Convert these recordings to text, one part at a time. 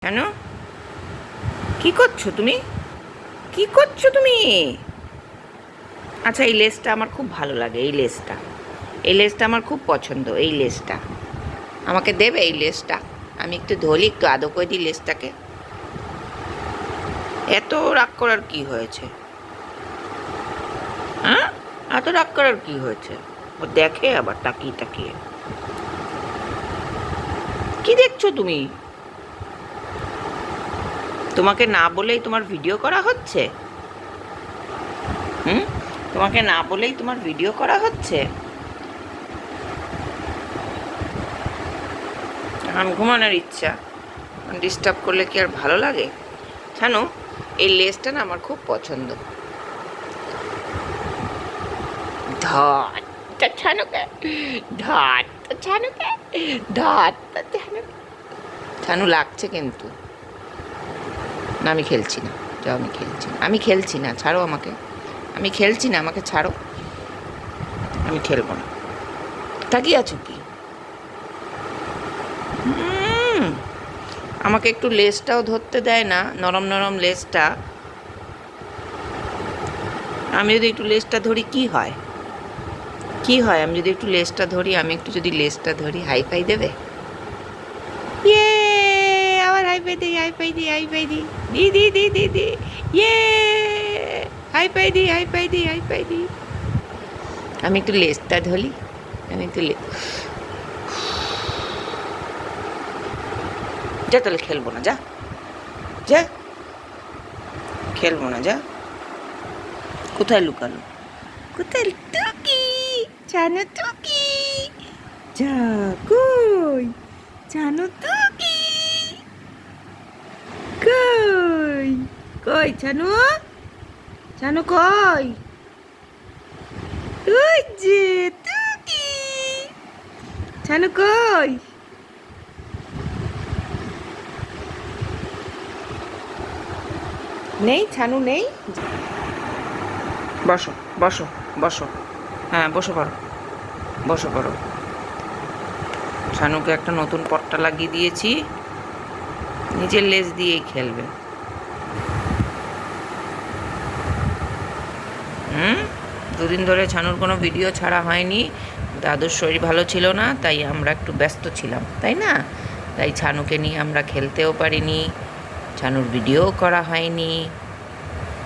কেন? কি করছো তুমি? কি করছো তুমি? আচ্ছা, এই লেসটা আমার খুব ভালো লাগে। এই লেসটা আমার খুব পছন্দ। এই লেসটা আমাকে দেবে? এই লেসটা আমি একটু ধরি, একটু আদর করে দিই লেসটাকে। এত রাগ করার কি হয়েছে? হ্যাঁ, এত রাগ করার কি হয়েছে? ও দেখে আবার তাকিয়ে তাকিয়ে। কি দেখছো তুমি? তোমাকে না বলেই তোমার ভিডিও করা হচ্ছে? হুম, তোমাকে না বলেই তোমার ভিডিও করা হচ্ছে? এখন ঘুমানোর ইচ্ছা, ডিস্টার্ব করলে কি আর ভালো লাগে? জানো, এই লেসটা না আমার খুব পছন্দ। ধর তো ছানুকে, ধর তো ছানুকে, ধর তো ছানুকে। ছানু লাগছে কিন্তু। না, আমি খেলছি না। যাও, আমি খেলছি না, আমি খেলছি না, ছাড়ো আমাকে। আমি খেলছি না, আমাকে ছাড়ো। আমি খেলবো না। তাকিয়ে আছো কি? হুম, আমাকে একটু লেসটাও ধরতে দেয় না, নরম নরম লেসটা। আমি যদি একটু লেসটা ধরি কি হয়? কি হয় আমি যদি একটু লেসটা ধরি? আমি একটু যদি লেসটা ধরি, হাই ফাই দেবে? ইয়ে, আবার হাই ফাই দিই, হাই ফাই দিই, হাই ফাই দিই, দি দি দি দি দি। ইয়ে, হাই ফাই দিই, হাই ফাই দিই, হাই ফাই দিই। আমি একটু লেসটা ধরি। আমি একটু যা, তাহলে খেলবো না, যা যা, খেলবো না, যা। কোথায় লুকালো? কোথায় টুকি? জানো টুকি? যা, কই? জানো টুকি? কই? কই জানো? জানো কই? ওই যে টুকি। জানো কই? নেই, ছানু নেই। বসো, বসো, বসো। হ্যাঁ, বসে পড়ো, বসে পড়ো। ছানুকে একটা নতুন পট্টা লাগিয়ে দিয়েছি, নিজের লেজ দিয়েই খেলবে। হুম, দুদিন ধরে ছানুর কোনো ভিডিও ছাড়া হয়নি। দাদুর শরীর ভালো ছিল না, তাই আমরা একটু ব্যস্ত ছিলাম, তাই না? তাই ছানুকে নিয়ে আমরা খেলতেও পারিনি, ছানুর ভিডিও করা হয়নি,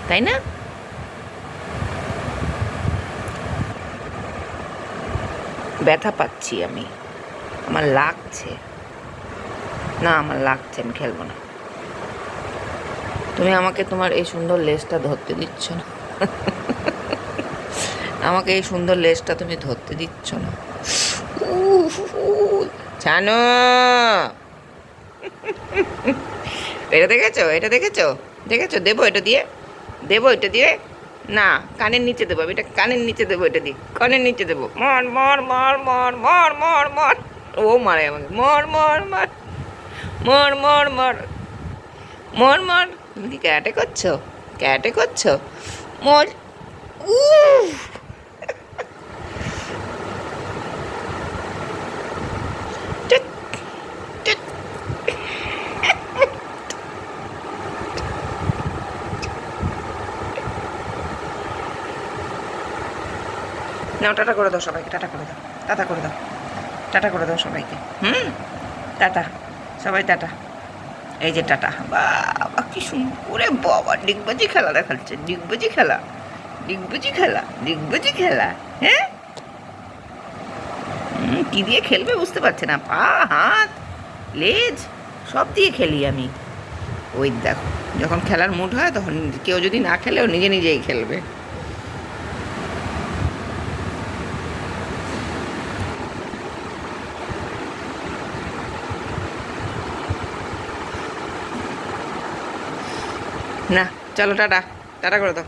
তাই না? ব্যথা পাচ্ছি আমি, আমার লাগছে। না, আমার লাগছে, আমি খেলবো না। তুমি আমাকে তোমার এই সুন্দর লেজটা ধরতে দিচ্ছ না। আমাকে এই সুন্দর লেজটা তুমি ধরতে দিচ্ছ না। জানো, এটা দেখেছো? এটা দেখেছো? দেখেছো? দেবো এটা দিয়ে? দেবো এটা দিয়ে? না, কানের নিচে দেবো। আমি এটা কানের নিচে দেবো, এটা দিয়ে কানের নিচে দেবো। মর মর মর মর মর মর মর। ও মারে আমাকে, মর মর মর মর মর মর মর মর। তুমি কি ক্যারাটে করছো? ক্যারাটে করছো? মর। উফ, টুট, টুট। নাও, টাটা করে দাও সবাইকে, টাটা করে দাও, টাটা করে দাও, টাটা করে দাও সবাইকে। হুম, টাটা সবাই, টাটা। এই যে টাটা। বাবা কি সুন্দর! ওরে বাবা, ডিগবাজি খেলা দেখাচ্ছে, ডিগবাজি খেলা, ডিগবাজি খেলা, ডিগবাজি খেলা। হ্যাঁ, কি দিয়ে খেলবে বুঝতে পারছে না। পা, হাত, লেজ সব দিয়ে খেলি আমি। ওই দেখো, যখন খেলার মুড হয় তখন কেউ যদি না খেলেও নিজে নিজেই খেলবে। না, চলো টাটা, টাটা করে দাও।